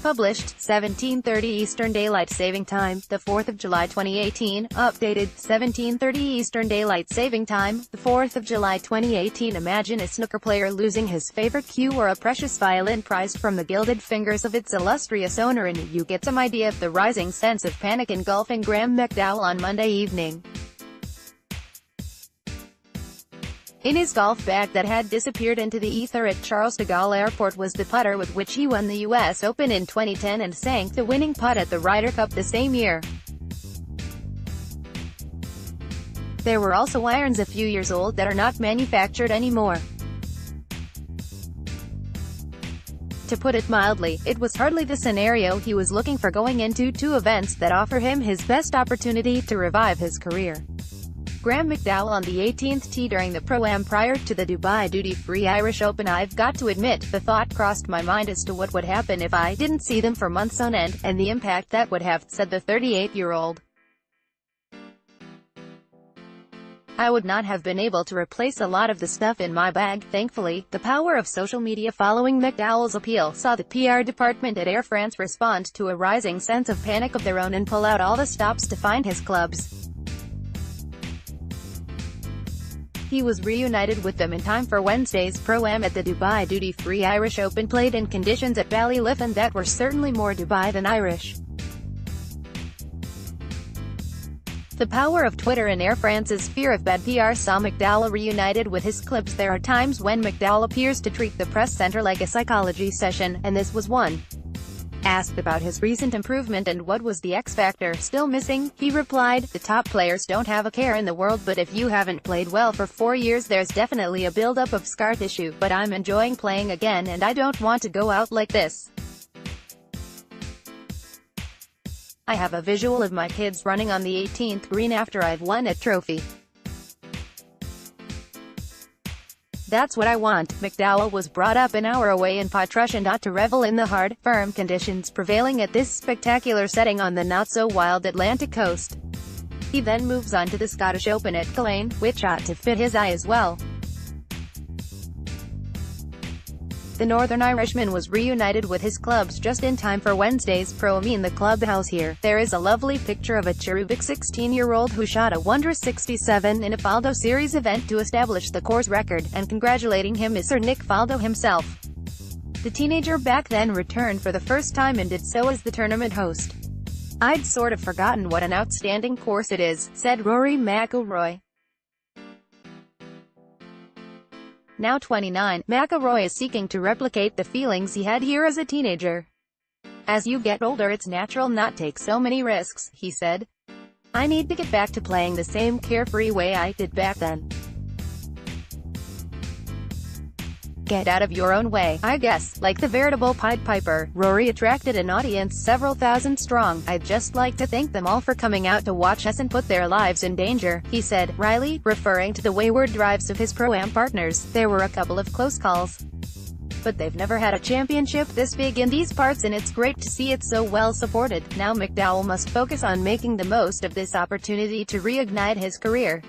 Published, 17:30 Eastern Daylight Saving Time, the 4th of July 2018. Updated, 17:30 Eastern Daylight Saving Time, the 4th of July 2018. Imagine a snooker player losing his favorite cue or a precious violin prized from the gilded fingers of its illustrious owner, and you get some idea of the rising sense of panic engulfing Graeme McDowell on Monday evening. In his golf bag that had disappeared into the ether at Charles de Gaulle Airport was the putter with which he won the US Open in 2010 and sank the winning putt at the Ryder Cup the same year. There were also irons a few years old that are not manufactured anymore. To put it mildly, it was hardly the scenario he was looking for going into two events that offer him his best opportunity to revive his career. Graeme McDowell on the 18th tee during the Pro-Am prior to the Dubai duty-free Irish Open. I've got to admit, the thought crossed my mind as to what would happen if I didn't see them for months on end, and the impact that would have, said the 38-year-old. I would not have been able to replace a lot of the stuff in my bag, thankfully. The power of social media following McDowell's appeal saw the PR department at Air France respond to a rising sense of panic of their own and pull out all the stops to find his clubs. He was reunited with them in time for Wednesday's Pro-Am at the Dubai duty-free Irish Open, played in conditions at Ballyliffin that were certainly more Dubai than Irish. The power of Twitter and Air France's fear of bad PR saw McDowell reunited with his clubs. There are times when McDowell appears to treat the press center like a psychology session, and this was one. Asked about his recent improvement and what was the X factor still missing, he replied, "The top players don't have a care in the world, but if you haven't played well for 4 years there's definitely a build-up of scar tissue, but I'm enjoying playing again and I don't want to go out like this. I have a visual of my kids running on the 18th green after I've won a trophy. That's what I want." McDowell was brought up an hour away in Patrush and not to revel in the hard, firm conditions prevailing at this spectacular setting on the not-so-wild Atlantic coast. He then moves on to the Scottish Open at Culzean, which ought to fit his eye as well. The Northern Irishman was reunited with his clubs just in time for Wednesday's Pro-Am in the clubhouse here. There is a lovely picture of a cherubic 16-year-old who shot a wondrous 67 in a Faldo Series event to establish the course record, and congratulating him is Sir Nick Faldo himself. The teenager back then returned for the first time and did so as the tournament host. "I'd sort of forgotten what an outstanding course it is," said Rory McIlroy. Now 29, McIlroy is seeking to replicate the feelings he had here as a teenager. "As you get older it's natural not take so many risks," he said. "I need to get back to playing the same carefree way I did back then. Get out of your own way, I guess." Like the veritable Pied Piper, Rory attracted an audience several thousand strong. "I'd just like to thank them all for coming out to watch us and put their lives in danger," he said. Riley, referring to the wayward drives of his Pro-Am partners, "There were a couple of close calls, but they've never had a championship this big in these parts and it's great to see it so well supported." Now McDowell must focus on making the most of this opportunity to reignite his career.